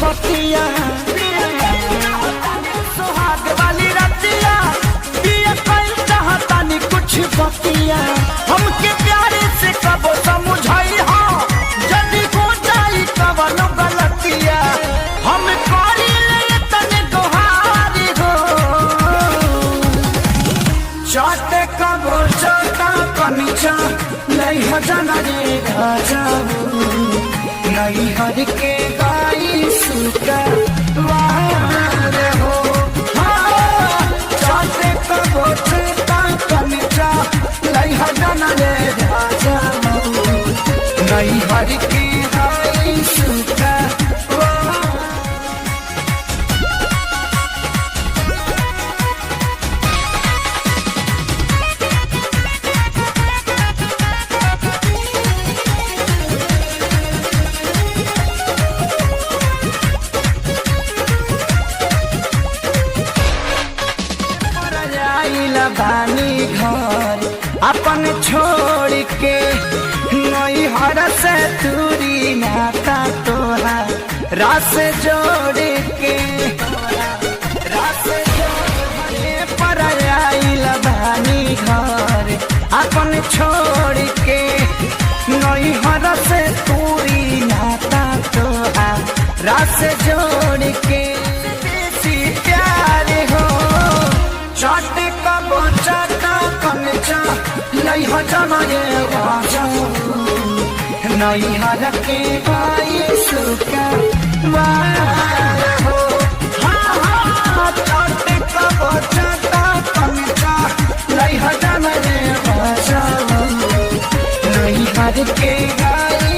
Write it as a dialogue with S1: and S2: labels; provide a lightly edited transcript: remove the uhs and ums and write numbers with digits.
S1: बतिया सुहाग वाली रतिया पिया कल चाहतानी कुछ बतिया हमके प्यारे से कबो समझाई हो जल्दी हो जाई कवनो गलतिया हम करी ले तने दोहारी हो चाटे कबो चाटा कनिचा नहीं हो जाना रे राजा नहीं हर के गाई सुका वार हो चाटे कबो चाटा कनिचा नहीं हो जाना रे राजा नहीं हर के गाई सुका बानी घर अपन छोड़ के नई हर से दूरी नाता तोरा रास जोड़ के रास जोड़े पर आइल बानी घर अपन छोड़ के नई हर से दूरी नाता तोरा रास जोड़ के बेसी प्यार हो चाटे कबो चाटा कनिचा नहीं हो जाना ये राजा नहीं हर के गाई सुका वार हो चाटे कबो चाटा कनिचा नहीं हो जाना ये राजा नहीं हर के गाई